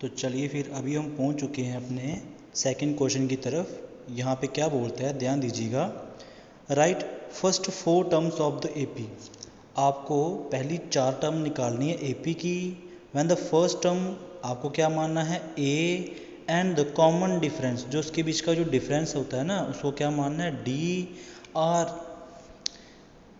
तो चलिए फिर अभी हम पहुंच चुके हैं अपने सेकंड क्वेश्चन की तरफ। यहाँ पे क्या बोलता है, ध्यान दीजिएगा। Right first 4 terms of the AP. आपको पहली 4 टर्म निकालनी है एपी की। व्हेन द फर्स्ट टर्म आपको क्या मानना है, A and the common difference, जो उसके बीच का जो डिफरेंस होता है ना, उसको क्या मानना है, these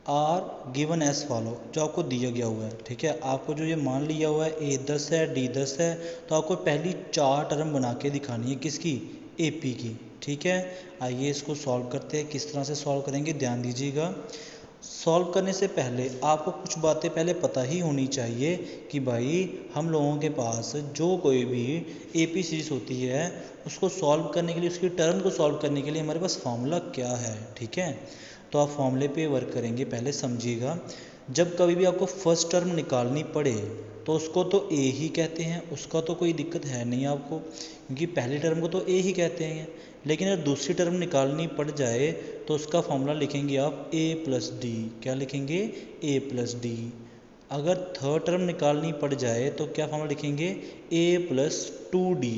are given as follow, जो आपको दिया गया हुआ है। ठीक है, आपको जो ये मान लिया हुआ है ए 10 है डी 10 है, तो आपको पहली 4 टर्म बना के दिखानी है, किसकी, एपी की। ठीक है, आइए इसको सॉल्व करते हैं। किस तरह से सॉल्व करेंगे, ध्यान दीजिएगा। सॉल्व करने से पहले आपको कुछ बातें पहले पता ही होनी चाहिए कि भाई हम लोगों के पास जो कोई भी एपी सीरीज होती है उसको सॉल्व करने के लिए, उसकी टर्म को सॉल्व करने के लिए हमारे पास फॉर्मूला क्या है। ठीक है, तो आप फॉर्मूले पे वर्क करेंगे। पहले समझिएगा, जब कभी भी आपको फर्स्ट टर्म निकालनी पड़े तो उसको तो ए ही कहते हैं, उसका तो कोई दिक्कत है नहीं आपको, क्योंकि पहली टर्म को तो ए ही कहते हैं। लेकिन अगर दूसरी टर्म निकालनी पड़ जाए तो उसका फॉर्मूला लिखेंगे आप ए प्लस डी। क्या लिखेंगे, ए प्लस डी। अगर थर्ड टर्म निकालनी पड़ जाए तो क्या फॉर्मूला लिखेंगे, ए प्लस 2d।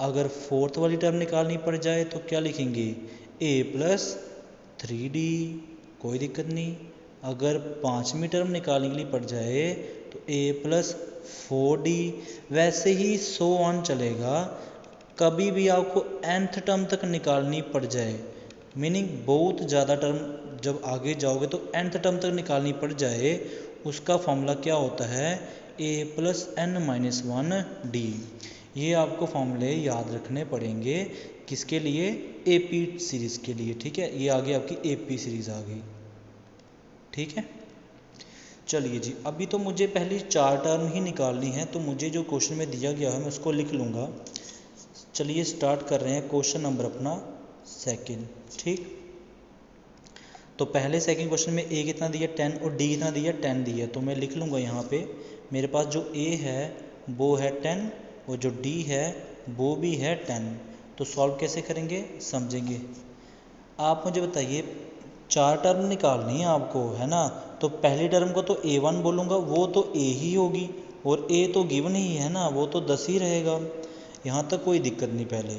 अगर फोर्थ वाली टर्म निकालनी पड़ जाए तो क्या लिखेंगे, ए प्लस 3d। कोई दिक्कत नहीं। अगर पाँचवीं टर्म निकालने के लिए पड़ जाए तो ए प्लस 4d। वैसे ही सो ऑन चलेगा। कभी भी आपको nth टर्म तक निकालनी पड़ जाए, मीनिंग बहुत ज़्यादा टर्म जब आगे जाओगे तो nth टर्म तक निकालनी पड़ जाए, उसका फॉर्मूला क्या होता है, a plus n minus 1d। ये आपको फॉर्मूले याद रखने पड़ेंगे, किसके लिए, एपी सीरीज़ के लिए। ठीक है, ये आगे आपकी एपी सीरीज़ आ गई। ठीक है, चलिए जी, अभी तो मुझे पहली 4 टर्म ही निकालनी है, तो मुझे जो क्वेश्चन में दिया गया है मैं उसको लिख लूँगा। चलिए स्टार्ट कर रहे हैं क्वेश्चन नंबर अपना सेकंड। ठीक, तो पहले सेकंड क्वेश्चन में ए कितना दिया 10 और डी कितना दिया 10 दिया, तो मैं लिख लूँगा यहाँ पे मेरे पास जो ए है वो है 10 और जो डी है वो भी है 10। तो सॉल्व कैसे करेंगे समझेंगे। आप मुझे बताइए, 4 टर्म निकालनी है आपको, है ना, तो पहली टर्म को तो a1 बोलूँगा, वो तो a ही होगी, और a तो गिवन ही है ना, वो तो 10 ही रहेगा। यहाँ तक कोई दिक्कत नहीं। पहले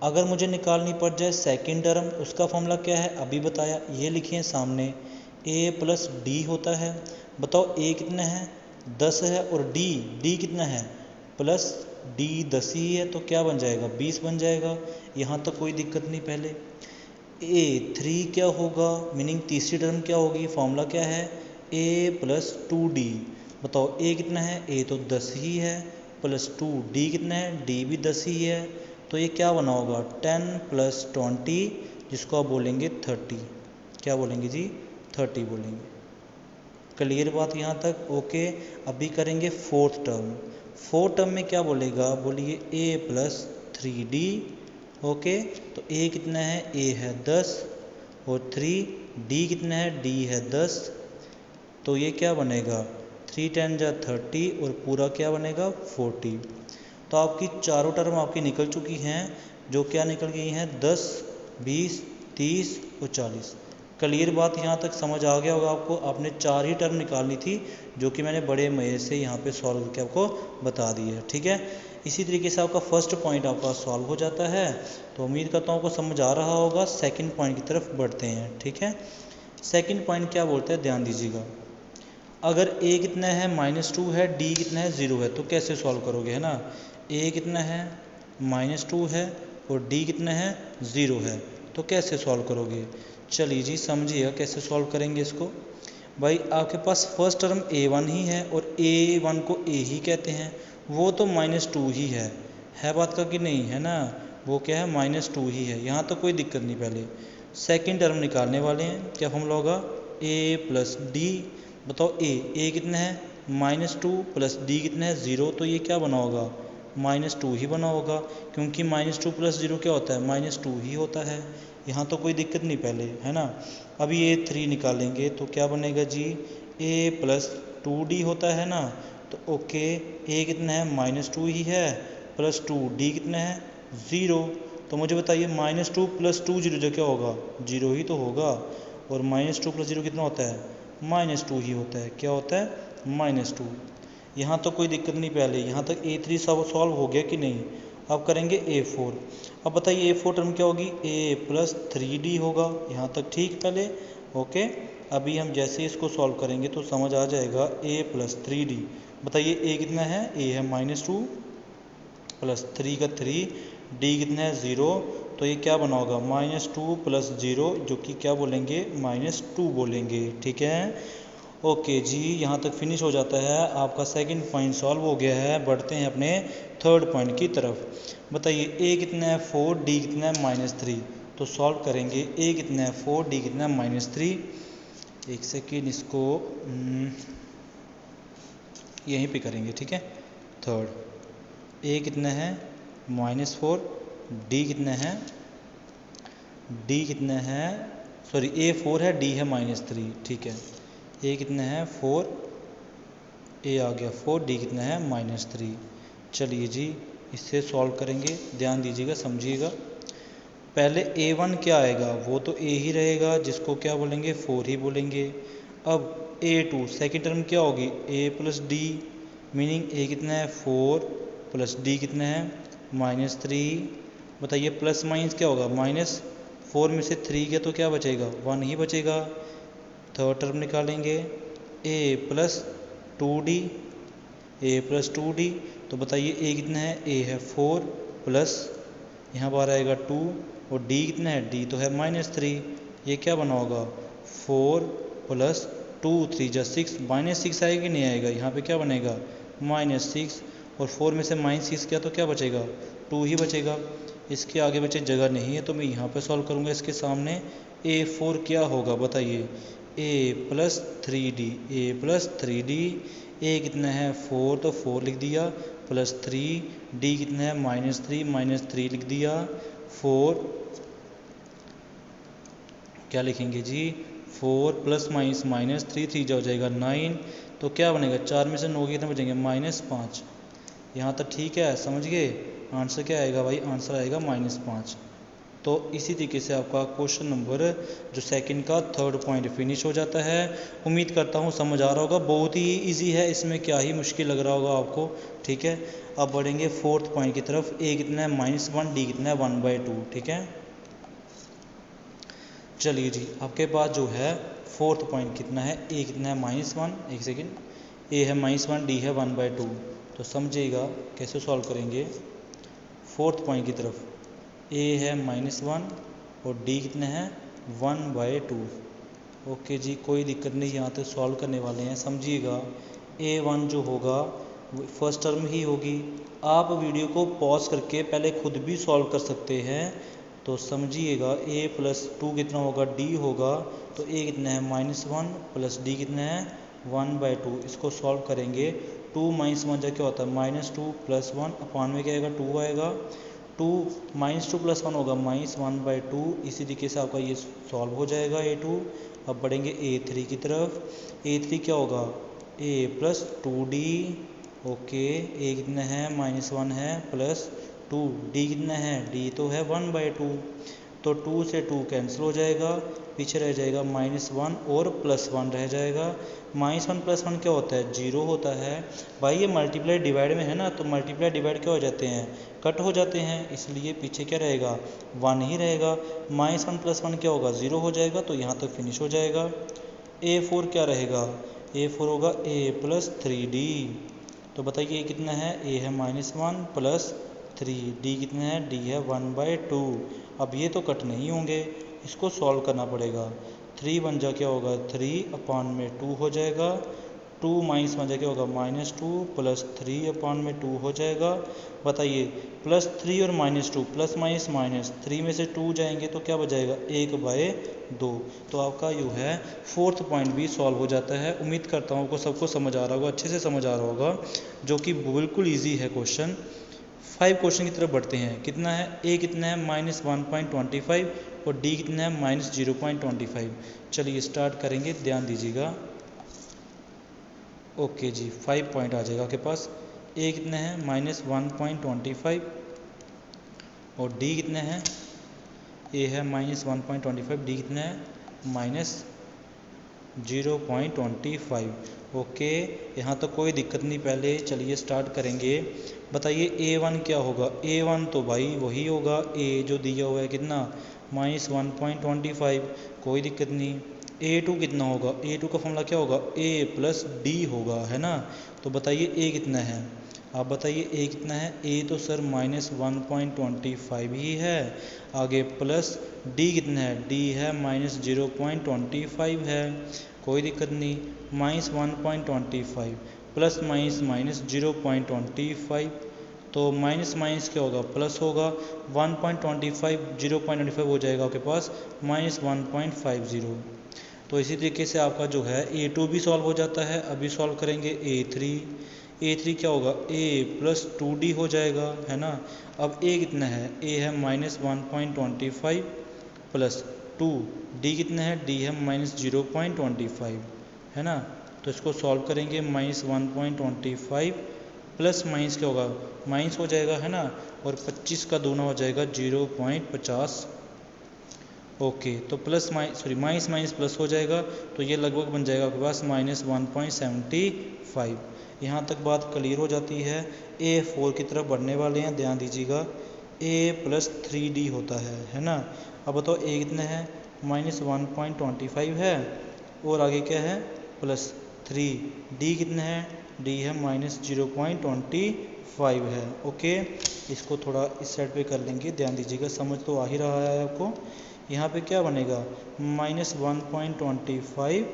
अगर मुझे निकालनी पड़ जाए सेकंड टर्म, उसका फॉर्मूला क्या है अभी बताया, ये लिखिए सामने, a प्लस डी होता है। बताओ a कितना है, 10 है, और d कितना है, प्लस d 10 ही है, तो क्या बन जाएगा, 20 बन जाएगा। यहाँ तक कोई दिक्कत नहीं। पहले a3 क्या होगा, मीनिंग तीसरी टर्म क्या होगी, फॉर्मूला क्या है, a प्लस 2d। बताओ a कितना है, a तो 10 ही है, प्लस 2d कितना है, d भी 10 ही है, तो ये क्या बना होगा 10 प्लस 20, जिसको आप बोलेंगे 30। क्या बोलेंगे जी, 30 बोलेंगे। क्लियर बात यहाँ तक, ओके। अभी करेंगे फोर्थ टर्म। फोर्थ टर्म में क्या बोलेगा, बोलिए a प्लस 3d। ओके, तो a कितना है, a है 10 और 3d कितना है, d है 10। तो ये क्या बनेगा, 3 10 जा 30 और पूरा क्या बनेगा 40। तो आपकी चारों टर्म आपकी निकल चुकी हैं, जो क्या निकल गई हैं 10 20 30 और 40। क्लियर बात यहाँ तक समझ आ गया होगा आपको। आपने 4 ही टर्म निकालनी थी, जो कि मैंने बड़े मज़े से यहाँ पे सॉल्व करके आपको बता दी है। ठीक है, इसी तरीके से आपका फर्स्ट पॉइंट आपका सॉल्व हो जाता है। तो उम्मीद करता हूँ आपको समझ आ रहा होगा। सेकंड पॉइंट की तरफ बढ़ते हैं। ठीक है, सेकंड पॉइंट क्या बोलता है, ध्यान दीजिएगा। अगर a कितना है -2 है, d कितना है 0 है, तो कैसे सॉल्व करोगे, है ना। a कितना है -2 है और d कितना है 0 है, तो कैसे सॉल्व करोगे। चलिए जी समझिएगा कैसे सॉल्व करेंगे इसको। भाई आपके पास फर्स्ट टर्म a1 ही है और a1 को a ही कहते हैं, वो तो -2 ही है बात का कि नहीं, है ना, वो क्या है -2 ही है। यहाँ तो कोई दिक्कत नहीं। पहले सेकंड टर्म निकालने वाले हैं, क्या फॉर्मूला होगा, a प्लस डी। बताओ a कितना है -2 प्लस d कितना है 0, तो ये क्या बना होगा -2 ही बना होगा, क्योंकि -2 प्लस 0 क्या होता है, -2 ही होता है। यहाँ तो कोई दिक्कत नहीं पहले, है ना। अभी a3 निकालेंगे तो क्या बनेगा जी, a प्लस 2d होता है ना, तो ओके a कितना है -2 ही है, प्लस 2d कितना है 0। तो मुझे बताइए -2 प्लस 2 0 जो क्या होगा 0 ही तो होगा, और -2 प्लस 0 कितना होता है -2 ही होता है। क्या होता है -2। यहाँ तो कोई दिक्कत नहीं, पहले यहाँ तक A3 सॉल्व हो गया कि नहीं। अब करेंगे A4। अब बताइए A4 टर्म क्या होगी, A+3D होगा, यहाँ तक ठीक पहले। ओके, अभी हम जैसे इसको सॉल्व करेंगे तो समझ आ जाएगा। A+3D, बताइए A कितना है, A है -2 प्लस 3 का 3, D कितना है 0, तो ये क्या बना होगा -2 + 0, जो कि क्या बोलेंगे -2 बोलेंगे। ठीक है, ओके जी, यहाँ तक फिनिश हो जाता है। आपका सेकंड पॉइंट सॉल्व हो गया है। बढ़ते हैं अपने थर्ड पॉइंट की तरफ। बताइए A कितना है 4, D कितना है -3, तो सॉल्व करेंगे। A कितना है 4, D कितना है -3। एक सेकेंड, इसको यहीं पे करेंगे। ठीक है, थर्ड A कितना है -4, D कितना है, सॉरी A4 है, D है -3। ठीक है, A कितना है 4, A आ गया 4, D कितना है -3। चलिए जी, इससे सॉल्व करेंगे, ध्यान दीजिएगा, समझिएगा। पहले A1 क्या आएगा, वो तो A ही रहेगा, जिसको क्या बोलेंगे 4 ही बोलेंगे। अब A2 सेकेंड टर्म क्या होगी, A+D, मीनिंग A कितना है 4 प्लस D कितना है -3। बताइए प्लस माइनस क्या होगा, -4 में से 3 गया तो क्या बचेगा, 1 ही बचेगा। थर्ड टर्म निकालेंगे A+2D, A+2D, तो बताइए A कितना है, A है 4 प्लस यहाँ पर आएगा 2, और D कितना है, D तो है -3। ये क्या बना होगा 4 + 2 3 जा 6, -6 आएगा कि नहीं आएगा, यहाँ पे क्या बनेगा -6, और 4 में से -6 किया तो क्या बचेगा 2 ही बचेगा। इसके आगे बचे जगह नहीं है, तो मैं यहाँ पे सॉल्व करूँगा इसके सामने। A4 क्या होगा बताइए, A+3D, A+3D, A कितना है 4, तो 4 लिख दिया, +3, D कितना है -3 लिख दिया, 4 क्या लिखेंगे जी 4 + -3 3 हो जाएगा 9, तो क्या बनेगा 4 में से 9 कितने बचेंगे -5। यहाँ तक ठीक है, समझ गए। आंसर क्या आएगा भाई, आंसर आएगा -5। तो इसी तरीके से आपका क्वेश्चन नंबर जो सेकंड का थर्ड पॉइंट फिनिश हो जाता है। उम्मीद करता हूँ समझ आ रहा होगा, बहुत ही इजी है, इसमें क्या ही मुश्किल लग रहा होगा आपको। ठीक है, अब बढ़ेंगे फोर्थ पॉइंट की तरफ। A कितना है -1, D कितना है 1/2। ठीक है, चलिए जी, आपके पास जो है फोर्थ पॉइंट कितना है, A कितना है -1, एक सेकेंड, A है -1, D है 1/2। तो समझिएगा कैसे सॉल्व करेंगे। फोर्थ पॉइंट की तरफ A है -1 और D कितना है 1/2। ओके जी, कोई दिक्कत नहीं, यहाँ तक सॉल्व करने वाले हैं। समझिएगा A1 जो होगा फर्स्ट टर्म ही होगी। आप वीडियो को पॉज करके पहले खुद भी सॉल्व कर सकते हैं। तो समझिएगा A+2 कितना होगा, D होगा, तो A कितना है -1 प्लस D कितना है 1/2। इसको सॉल्व करेंगे, 2 - 1 क्या होता है -2 + 1, अपान में क्या आएगा 2 आएगा, 2 -2 + 1 होगा -1/2। इसी तरीके से आपका ये सॉल्व हो जाएगा A2। अब बढ़ेंगे A3 की तरफ। A3 क्या होगा, A+2D। ओके, A कितना है -1 है प्लस 2, D कितना है, D तो है 1/2, तो 2 से 2 कैंसिल हो जाएगा, पीछे रह जाएगा -1 और +1 रह जाएगा। -1 + 1 क्या होता है 0 होता है। भाई ये मल्टीप्लाई डिवाइड में है ना, तो मल्टीप्लाई डिवाइड क्या हो जाते हैं, कट हो जाते हैं, इसलिए पीछे क्या रहेगा 1 ही रहेगा। -1 + 1 क्या होगा 0 हो जाएगा, तो यहाँ तक फिनिश हो जाएगा। A4 क्या रहेगा, A4 होगा A+3D। तो बताइए ये कितना है, A है -1 प्लस 3, D कितना है, D है 1/2। अब ये तो कट नहीं होंगे, इसको सॉल्व करना पड़ेगा। 3 × 1 क्या होगा 3/2 हो जाएगा, 2 - 1 क्या होगा -2 प्लस 3/2 हो जाएगा। बताइए +3 और -2, प्लस माइनस माइनस, 3 में से 2 जाएंगे तो क्या बच जाएगा 1/2। तो आपका जो है फोर्थ पॉइंट भी सॉल्व हो जाता है। उम्मीद करता हूँ आपको सबको समझ आ रहा होगा, अच्छे से समझ आ रहा होगा, जो कि बिल्कुल ईजी है क्वेश्चन। 5 क्वेश्चन की तरफ बढ़ते हैं। कितना है, A कितना है -1.25 और D कितना है -0.25। चलिए स्टार्ट करेंगे, ध्यान दीजिएगा। ओके जी, 5 पॉइंट आ जाएगा आपके पास। A कितना है -1.25 और D कितना है, A है -1.25, D कितना है -0.25। ओके, यहाँ तो कोई दिक्कत नहीं। पहले चलिए स्टार्ट करेंगे। बताइए A1 क्या होगा। A1 तो भाई वही होगा A जो दिया हुआ है कितना -1.25, कोई दिक्कत नहीं। A2 कितना होगा, A2 का फॉर्मूला क्या होगा A + D होगा, है ना। तो बताइए A कितना है, आप बताइए A कितना है। A तो सर -1.25 ही है, आगे प्लस D कितना है, D है -0.25 है, कोई दिक्कत नहीं। -1.25 प्लस -0.25, तो माइनस माइनस क्या होगा प्लस होगा। 1.25 0.25 हो जाएगा आपके पास -1.50। तो इसी तरीके से आपका जो है A2 भी सॉल्व हो जाता है। अभी सॉल्व करेंगे A3 क्या होगा A + 2D हो जाएगा, है ना। अब A कितना है, A है -1.25 प्लस 2, D कितना है, D है -0.25, है ना। तो इसको सॉल्व करेंगे -1.25 प्लस माइनस क्या होगा माइनस हो जाएगा, है ना। और 25 का दूना हो जाएगा 0.50। ओके, तो प्लस माइनस माइनस प्लस हो जाएगा, तो ये लगभग बन जाएगा आपके पास -1.75। यहाँ तक बात क्लियर हो जाती है। A4 की तरफ बढ़ने वाले हैं, ध्यान दीजिएगा। A + 3D होता है ना। अब बताओ A कितना है -1.25 है, और आगे क्या है +3। D कितना है, D है -0.25 है। ओके, इसको थोड़ा इस साइड पे कर लेंगे, ध्यान दीजिएगा, समझ तो आ ही रहा है आपको। यहाँ पे क्या बनेगा -1.25,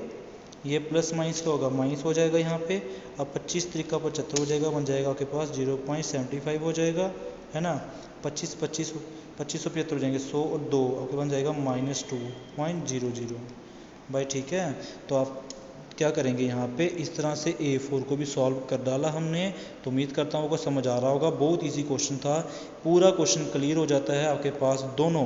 ये प्लस माइनस क्या होगा माइनस हो जाएगा यहाँ पे। अब 25 त्रिका 75 हो जाएगा, बन जाएगा आपके पास 0.75 हो जाएगा, है ना। 25 25 25 और 75 हो जाएंगे 100 और 2 आपके बन जाएगा -2.00 भाई, ठीक है। तो आप क्या करेंगे यहाँ पे इस तरह से A4 को भी सॉल्व कर डाला हमने। तो उम्मीद करता हूँ आपको समझ आ रहा होगा, बहुत इजी क्वेश्चन था। पूरा क्वेश्चन क्लियर हो जाता है आपके पास, दोनों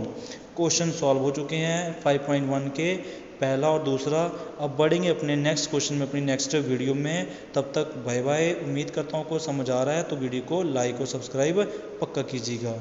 क्वेश्चन सॉल्व हो चुके हैं 5.1 के, पहला और दूसरा। अब बढ़ेंगे अपने नेक्स्ट क्वेश्चन में अपनी नेक्स्ट वीडियो में। तब तक बाय बाय। उम्मीद करता हूँ आपको समझ आ रहा है, तो वीडियो को लाइक और सब्सक्राइब पक्का कीजिएगा।